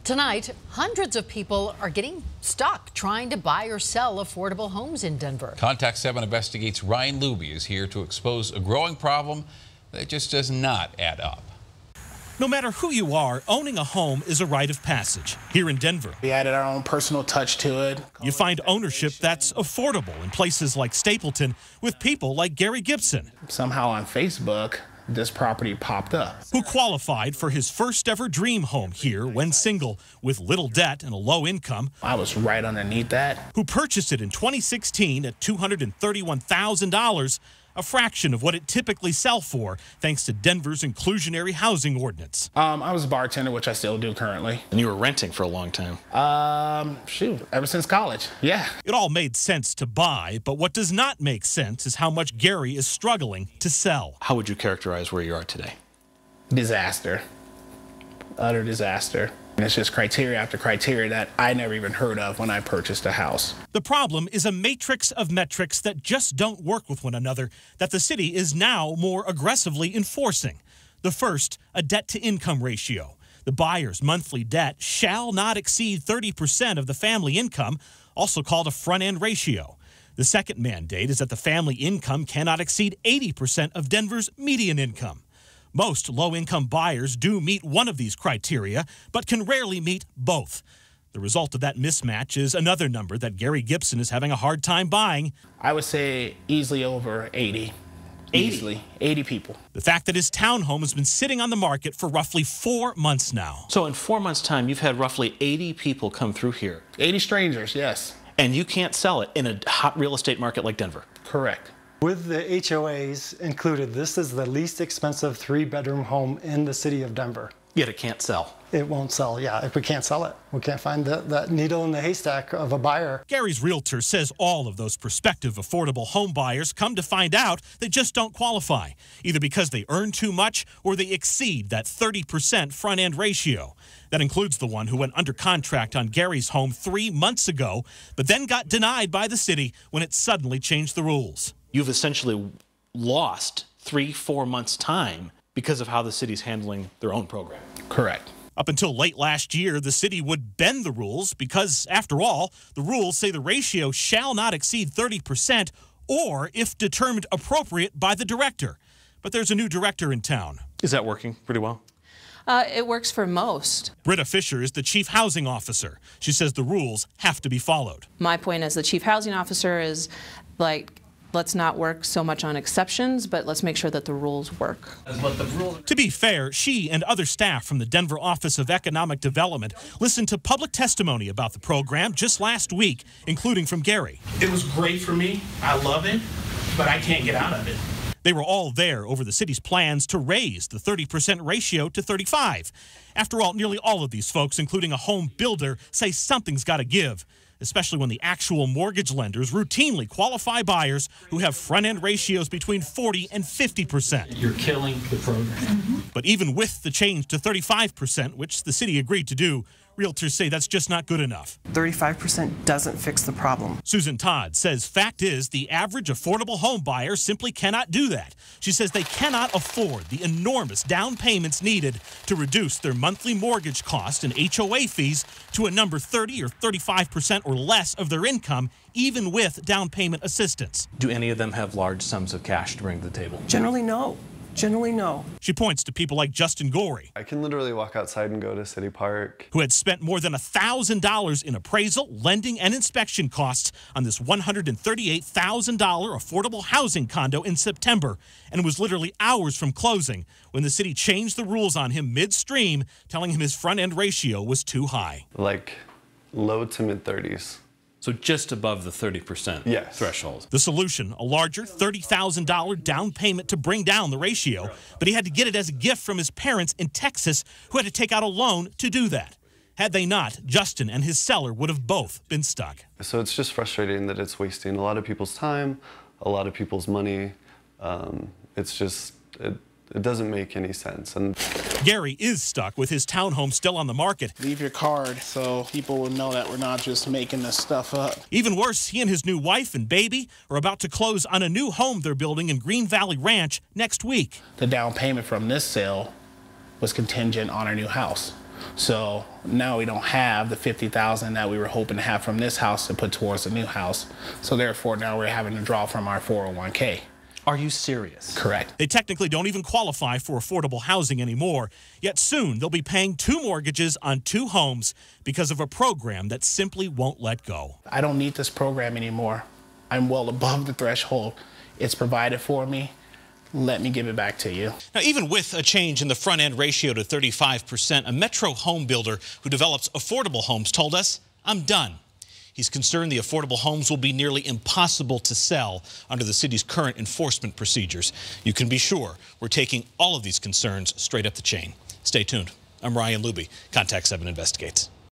Tonight, hundreds of people are getting stuck trying to buy or sell affordable homes in Denver. Contact 7 Investigates' Ryan Luby is here to expose a growing problem that just does not add up. No matter who you are, owning a home is a rite of passage. Here in Denver, we added our own personal touch to it. You find ownership that's affordable in places like Stapleton with people like Gary Gibson. Somehow on Facebook, this property popped up. Who qualified for his first ever dream home here when single, with little debt and a low income. I was right underneath that. Who purchased it in 2016 at $231,000, a fraction of what it typically sells for, thanks to Denver's Inclusionary Housing Ordinance. I was a bartender, which I still do currently. And you were renting for a long time? Ever since college, yeah. It all made sense to buy, but what does not make sense is how much Gary is struggling to sell. How would you characterize where you are today? Disaster. Utter disaster. And it's just criteria after criteria that I never even heard of when I purchased a house. The problem is a matrix of metrics that just don't work with one another that the city is now more aggressively enforcing. The first, a debt-to-income ratio. The buyer's monthly debt shall not exceed 30% of the family income, also called a front-end ratio. The second mandate is that the family income cannot exceed 80% of Denver's median income. Most low-income buyers do meet one of these criteria, but can rarely meet both. The result of that mismatch is another number that Gary Gibson is having a hard time buying. I would say easily over 80. Easily, 80 people. The fact that his townhome has been sitting on the market for roughly 4 months now. So in 4 months' time, you've had roughly 80 people come through here. 80 strangers, yes. And you can't sell it in a hot real estate market like Denver. Correct. With the HOAs included, this is the least expensive 3-bedroom home in the city of Denver. Yet it can't sell. It won't sell, yeah, if we can't sell it. We can't find that needle in the haystack of a buyer. Gary's realtor says all of those prospective affordable home buyers come to find out they just don't qualify, either because they earn too much or they exceed that 30% front-end ratio. That includes the one who went under contract on Gary's home 3 months ago, but then got denied by the city when it suddenly changed the rules. You've essentially lost 3-4 months' time because of how the city's handling their own program. Correct. Up until late last year, the city would bend the rules because, after all, the rules say the ratio shall not exceed 30% or if determined appropriate by the director. But there's a new director in town. Is that working pretty well? It works for most. Britta Fisher is the chief housing officer. She says the rules have to be followed. My point as the chief housing officer is, like, let's not work so much on exceptions, but let's make sure that the rules work. To be fair, she and other staff from the Denver Office of Economic Development listened to public testimony about the program just last week, including from Gary. It was great for me. I love it, but I can't get out of it. They were all there over the city's plans to raise the 30% ratio to 35%. After all, nearly all of these folks, including a home builder, say something's got to give, especially when the actual mortgage lenders routinely qualify buyers who have front-end ratios between 40 and 50%. You're killing the program. But even with the change to 35%, which the city agreed to do, realtors say that's just not good enough. 35% doesn't fix the problem. Susan Todd says fact is the average affordable home buyer simply cannot do that. She says they cannot afford the enormous down payments needed to reduce their monthly mortgage cost and HOA fees to a number 30 or 35% or less of their income, even with down payment assistance. Do any of them have large sums of cash to bring to the table? Generally, no. Generally, no. She points to people like Justin Gorey. I can literally walk outside and go to City Park. Who had spent more than $1,000 in appraisal, lending, and inspection costs on this $138,000 affordable housing condo in September, and was literally hours from closing when the city changed the rules on him midstream, telling him his front-end ratio was too high. Like low to mid-30s. So just above the 30% threshold. The solution, a larger $30,000 down payment to bring down the ratio, but he had to get it as a gift from his parents in Texas, who had to take out a loan to do that. Had they not, Justin and his seller would have both been stuck. So it's just frustrating that it's wasting a lot of people's time, a lot of people's money. It's just, it doesn't make any sense. And Gary is stuck with his townhome still on the market. Leave your card so people will know that we're not just making this stuff up. Even worse, he and his new wife and baby are about to close on a new home they're building in Green Valley Ranch next week. The down payment from this sale was contingent on our new house. So now we don't have the $50,000 that we were hoping to have from this house to put towards the new house. So therefore now we're having to draw from our 401k. Are you serious? Correct. They technically don't even qualify for affordable housing anymore, yet soon they'll be paying 2 mortgages on 2 homes because of a program that simply won't let go. I don't need this program anymore. I'm well above the threshold. It's provided for me. Let me give it back to you. Now, even with a change in the front-end ratio to 35%, a Metro home builder who develops affordable homes told us, "I'm done." He's concerned the affordable homes will be nearly impossible to sell under the city's current enforcement procedures. You can be sure we're taking all of these concerns straight up the chain. Stay tuned. I'm Ryan Luby. Contact 7 Investigates.